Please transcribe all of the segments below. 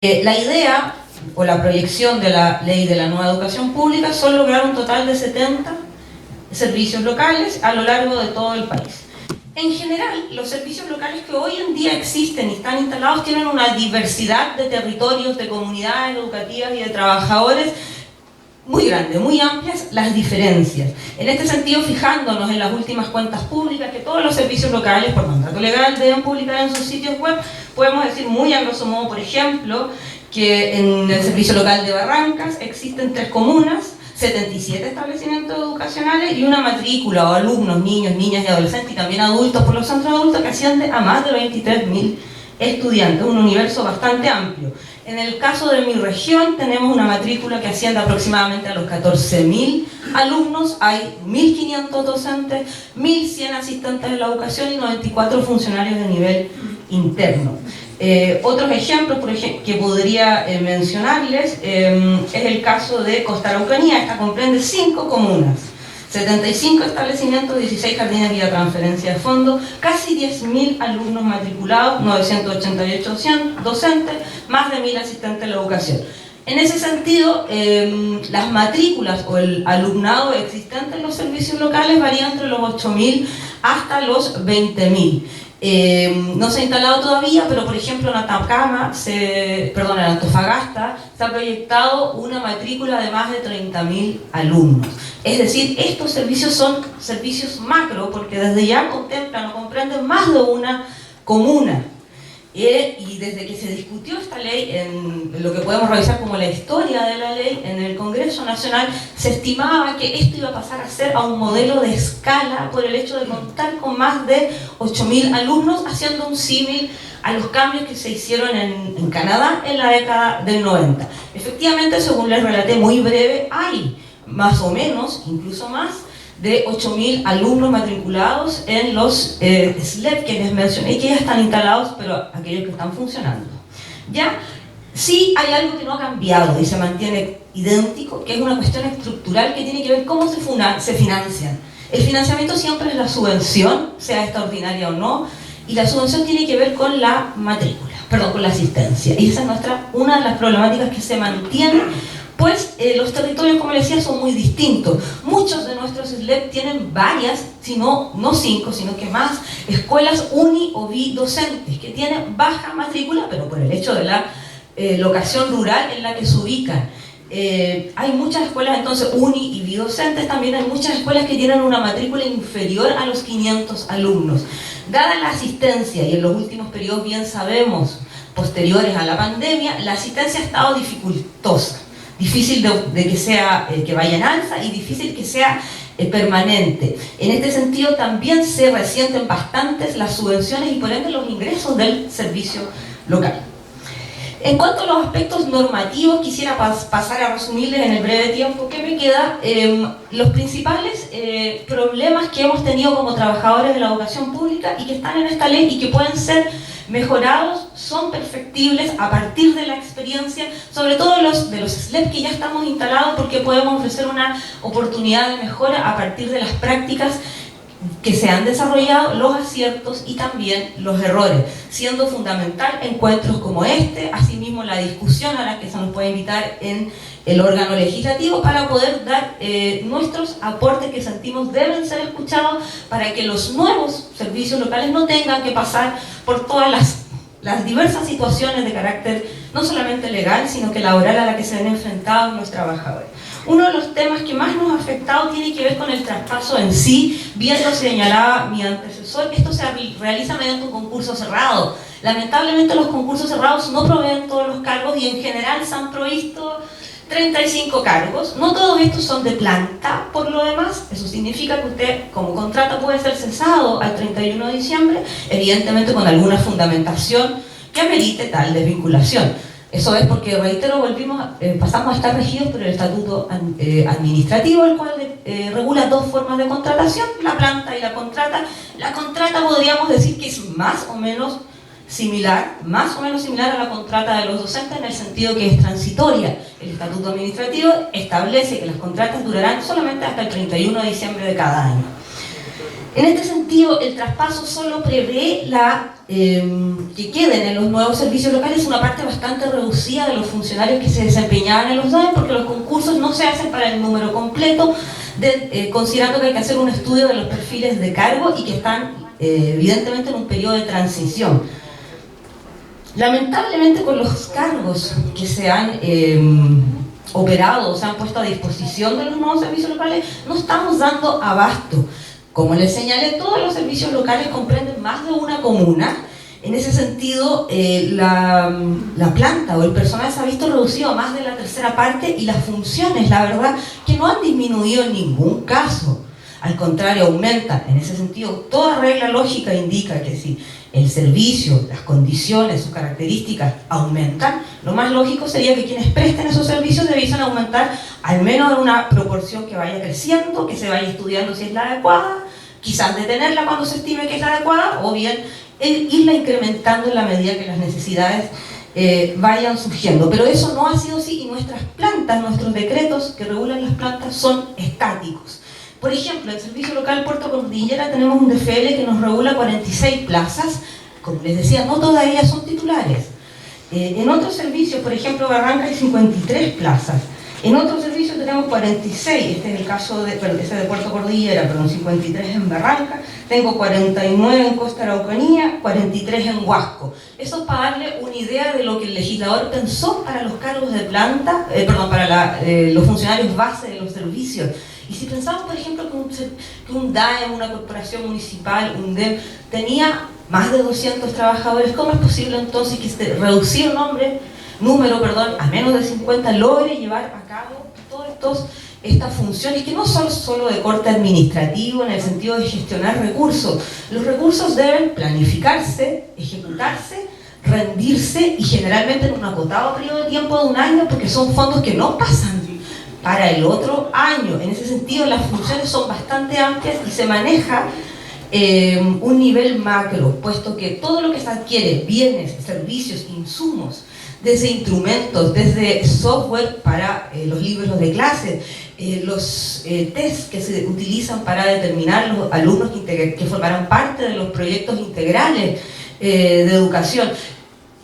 La idea o la proyección de la ley de la nueva educación pública son lograr un total de 70 servicios locales a lo largo de todo el país. En general, los servicios locales que hoy en día existen y están instalados tienen una diversidad de territorios, de comunidades educativas y de trabajadores muy grande, muy amplias las diferencias. En este sentido, fijándonos en las últimas cuentas públicas que todos los servicios locales, por mandato legal, deben publicar en sus sitios web, podemos decir muy a grosso modo, por ejemplo, que en el servicio local de Barrancas existen 3 comunas, 77 establecimientos educacionales y una matrícula o alumnos, niños, niñas y adolescentes y también adultos por los centros adultos que asciende a más de 23.000 estudiantes, un universo bastante amplio. En el caso de mi región tenemos una matrícula que asciende aproximadamente a los 14.000 alumnos, hay 1.500 docentes, 1.100 asistentes de la educación y 94 funcionarios de nivel interno. Otros ejemplos que podría mencionarles es el caso de Costa Araucanía. Esta comprende 5 comunas, 75 establecimientos, 16 jardines vía transferencia de fondos, casi 10.000 alumnos matriculados, 988 docentes, más de 1.000 asistentes de la educación. En ese sentido, las matrículas o el alumnado existente en los servicios locales varía entre los 8.000 hasta los 20.000. No se ha instalado todavía, pero por ejemplo en en Antofagasta se ha proyectado una matrícula de más de 30.000 alumnos. Es decir, estos servicios son servicios macro porque desde ya contemplan o comprenden más de una comuna. Y desde que se discutió esta ley, en lo que podemos revisar como la historia de la ley en el Congreso Nacional, se estimaba que esto iba a pasar a ser a un modelo de escala por el hecho de contar con más de 8.000 alumnos, haciendo un símil a los cambios que se hicieron en Canadá en la década del 90. Efectivamente, según les relaté muy breve, hay más o menos, incluso más, de 8.000 alumnos matriculados en los SLEP que les mencioné, que ya están instalados, pero aquellos que están funcionando. Ya, sí hay algo que no ha cambiado y se mantiene idéntico, que es una cuestión estructural que tiene que ver cómo se financian. El financiamiento siempre es la subvención, sea esta ordinaria o no, y la subvención tiene que ver con la matrícula, con la asistencia. Y esa es una de las problemáticas que se mantiene. Pues los territorios, como les decía, son muy distintos. Muchos de nuestros SLEP tienen varias, no 5, sino que más, escuelas uni o bidocentes, que tienen baja matrícula, pero por el hecho de la locación rural en la que se ubican. Hay muchas escuelas entonces uni y bidocentes, también hay muchas escuelas que tienen una matrícula inferior a los 500 alumnos. Dada la asistencia, y en los últimos periodos bien sabemos, posteriores a la pandemia, la asistencia ha estado dificultosa. Difícil que vaya en alza y difícil que sea permanente. En este sentido también se resienten bastantes las subvenciones y por ende los ingresos del servicio local. En cuanto a los aspectos normativos, quisiera pasar a resumirles en el breve tiempo que me queda los principales problemas que hemos tenido como trabajadores de la educación pública y que están en esta ley y que pueden ser mejorados, son perfectibles a partir de la experiencia, sobre todo de los SLEP que ya estamos instalados, porque podemos ofrecer una oportunidad de mejora a partir de las prácticas que se han desarrollado, los aciertos y también los errores, siendo fundamental encuentros como este, asimismo la discusión a la que se nos puede invitar en el órgano legislativo para poder dar nuestros aportes que sentimos deben ser escuchados para que los nuevos servicios locales no tengan que pasar por todas las diversas situaciones de carácter no solamente legal, sino que laboral a la que se ven enfrentados los trabajadores. Uno de los temas que más nos ha afectado tiene que ver con el traspaso en sí. Bien lo señalaba mi antecesor, esto se realiza mediante un concurso cerrado. Lamentablemente los concursos cerrados no proveen todos los cargos y en general se han provisto 35 cargos. No todos estos son de planta, por lo demás. Eso significa que usted como contrata puede ser cesado al 31 de diciembre, evidentemente con alguna fundamentación que amerite tal desvinculación. Eso es porque, reitero, pasamos a estar regidos por el estatuto administrativo, el cual regula 2 formas de contratación, la planta y la contrata. La contrata podríamos decir que es más o menos similar a la contrata de los docentes en el sentido que es transitoria. El estatuto administrativo establece que las contratas durarán solamente hasta el 31 de diciembre de cada año. En este sentido, el traspaso solo prevé que queden en los nuevos servicios locales una parte bastante reducida de los funcionarios que se desempeñaban en los DAEM, porque los concursos no se hacen para el número completo, considerando que hay que hacer un estudio de los perfiles de cargo y que están evidentemente en un periodo de transición. Lamentablemente, con los cargos que se han operado o se han puesto a disposición de los nuevos servicios locales, no estamos dando abasto. Como les señalé, todos los servicios locales comprenden más de una comuna. En ese sentido, la planta o el personal se ha visto reducido a más de la tercera parte y las funciones, la verdad, que no han disminuido en ningún caso. Al contrario, aumentan. En ese sentido, toda regla lógica indica que si el servicio, las condiciones, sus características aumentan, lo más lógico sería que quienes presten esos servicios debiesen aumentar al menos en una proporción que vaya creciendo, que se vaya estudiando si es la adecuada, quizás detenerla cuando se estime que es la adecuada, o bien irla incrementando en la medida que las necesidades vayan surgiendo. Pero eso no ha sido así y nuestras plantas, nuestros decretos que regulan las plantas son estáticos. Por ejemplo, en el Servicio Local Puerto Cordillera tenemos un DFL que nos regula 46 plazas, como les decía, no todas ellas son titulares. En otros servicios, por ejemplo, Barranca hay 53 plazas. En otros servicios tenemos 46, este es el caso de Puerto Cordillera, perdón, 53 en Barranca, tengo 49 en Costa Araucanía, 43 en Huasco. Eso es para darle una idea de lo que el legislador pensó para los cargos de planta, para los funcionarios base de los servicios. Y si pensamos, por ejemplo, que un DAEM, una corporación municipal, un DEM, tenía más de 200 trabajadores, ¿cómo es posible entonces que este reducido número a menos de 50 logre llevar a cabo todas estas funciones que no son solo de corte administrativo en el sentido de gestionar recursos? Los recursos deben planificarse, ejecutarse, rendirse y generalmente en un acotado periodo de tiempo de un año, porque son fondos que no pasan para el otro año. En ese sentido, las funciones son bastante amplias y se maneja un nivel macro, puesto que todo lo que se adquiere, bienes, servicios, insumos, desde instrumentos, desde software para los libros de clase, los test que se utilizan para determinar los alumnos que formarán parte de los proyectos integrales de educación,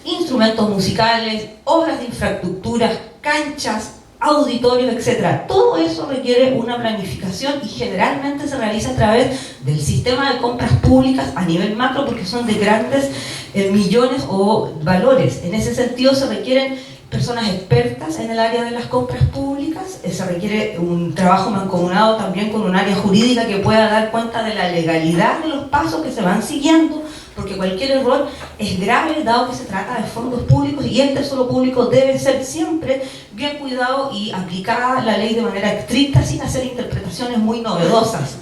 instrumentos musicales, obras de infraestructura, canchas, auditorios, etc. Todo eso requiere una planificación y generalmente se realiza a través del sistema de compras públicas a nivel macro, porque son de grandes millones o valores. En ese sentido se requieren personas expertas en el área de las compras públicas, se requiere un trabajo mancomunado también con un área jurídica que pueda dar cuenta de la legalidad de los pasos que se van siguiendo, porque cualquier error es grave dado que se trata de fondos públicos y el tesoro público debe ser siempre bien cuidado y aplicada la ley de manera estricta sin hacer interpretaciones muy novedosas.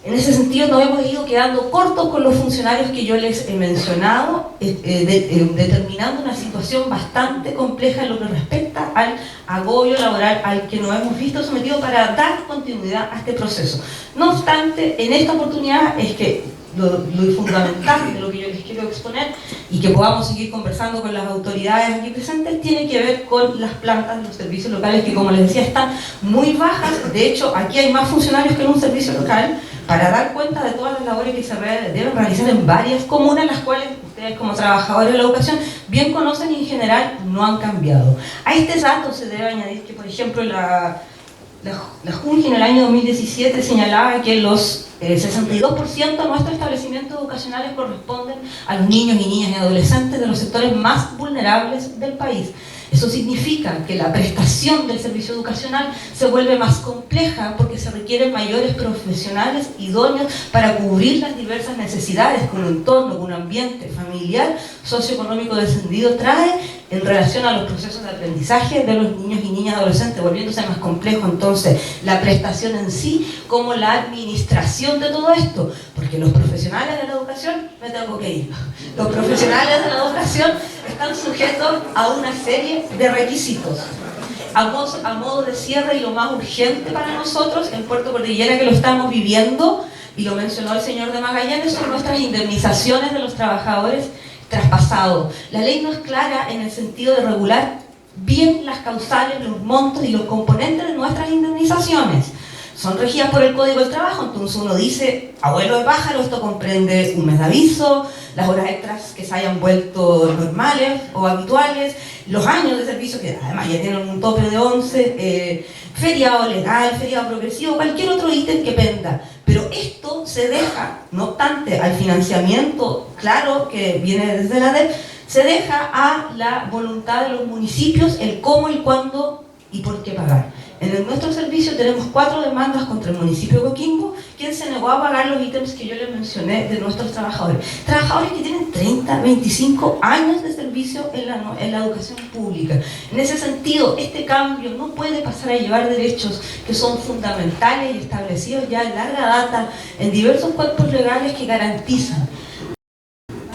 En ese sentido nos hemos ido quedando cortos con los funcionarios que yo les he mencionado, determinando una situación bastante compleja en lo que respecta al agobio laboral al que nos hemos visto sometidos para dar continuidad a este proceso. No obstante, en esta oportunidad es que lo fundamental de lo que yo les quiero exponer y que podamos seguir conversando con las autoridades aquí presentes tiene que ver con las plantas de los servicios locales que, como les decía, están muy bajas. De hecho, aquí hay más funcionarios que en un servicio local para dar cuenta de todas las labores que se deben realizar en varias comunas, las cuales ustedes como trabajadores de la educación bien conocen y en general no han cambiado. A este dato se debe añadir que, por ejemplo, la JUNGI en el año 2017 señalaba que los 62% de nuestros establecimientos educacionales corresponden a los niños y niñas y adolescentes de los sectores más vulnerables del país. Eso significa que la prestación del servicio educacional se vuelve más compleja porque se requieren mayores profesionales idóneos para cubrir las diversas necesidades que un entorno, un ambiente familiar, socioeconómico descendido trae en relación a los procesos de aprendizaje de los niños y niñas adolescentes, volviéndose más complejo entonces la prestación en sí como la administración de todo esto, porque los profesionales de la educación, me tengo que ir, los profesionales de la educación están sujetos a una serie de requisitos. A modo de cierre y lo más urgente para nosotros en Puerto Cordillera, que lo estamos viviendo, y lo mencionó el señor de Magallanes, son nuestras indemnizaciones de los trabajadores traspasados. La ley no es clara en el sentido de regular bien las causales, los montos y los componentes de nuestras indemnizaciones. son regidas por el Código del Trabajo, entonces uno dice, abuelo de pájaro, esto comprende un mes de aviso, las horas extras que se hayan vuelto normales o habituales, los años de servicio, que además ya tienen un tope de 11, feriado legal, feriado progresivo, cualquier otro ítem que penda. Pero esto se deja, no obstante, al financiamiento claro que viene desde la DEP, se deja a la voluntad de los municipios el cómo, el cuándo y por qué pagar. En nuestro servicio tenemos 4 demandas contra el municipio de Coquimbo, quien se negó a pagar los ítems que yo les mencioné de nuestros trabajadores. Trabajadores que tienen 30, 25 años de servicio en la educación pública. En ese sentido, este cambio no puede pasar a llevar derechos que son fundamentales y establecidos ya de larga data en diversos cuerpos legales que garantizan.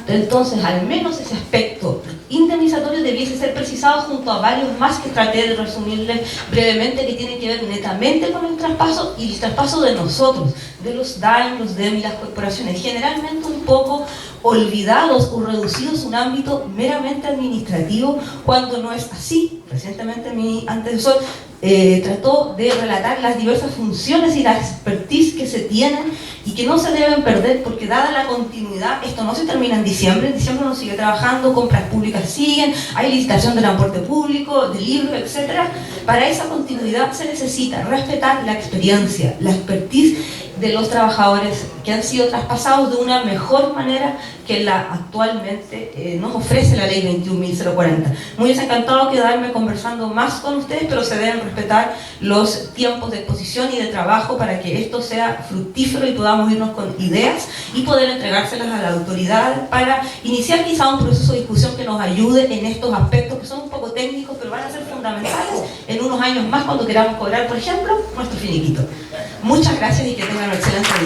Entonces, al menos ese aspecto indemnizatorio debiese ser precisado junto a varios más que traté de resumirles brevemente, que tienen que ver netamente con el traspaso y el traspaso de nosotros, de los DAIM, los DEM y las corporaciones, generalmente un poco olvidados o reducidos a un ámbito meramente administrativo, cuando no es así. Recientemente mi antecesor trató de relatar las diversas funciones y la expertise que se tienen y que no se deben perder, porque dada la continuidad, esto no se termina en diciembre uno sigue trabajando, compras públicas siguen, hay licitación de transporte público, de libros, etc. Para esa continuidad se necesita respetar la experiencia, la expertise de los trabajadores que han sido traspasados de una mejor manera que la actualmente nos ofrece la ley 21.040. Muy desencantado quedarme conversando más con ustedes, pero se deben respetar los tiempos de exposición y de trabajo para que esto sea fructífero y podamos irnos con ideas y poder entregárselas a la autoridad para iniciar quizá un proceso de discusión que nos ayude en estos aspectos que son un poco técnicos, pero van a ser fundamentales en unos años más cuando queramos cobrar, por ejemplo, nuestro finiquito. Muchas gracias y que tengan un excelente día.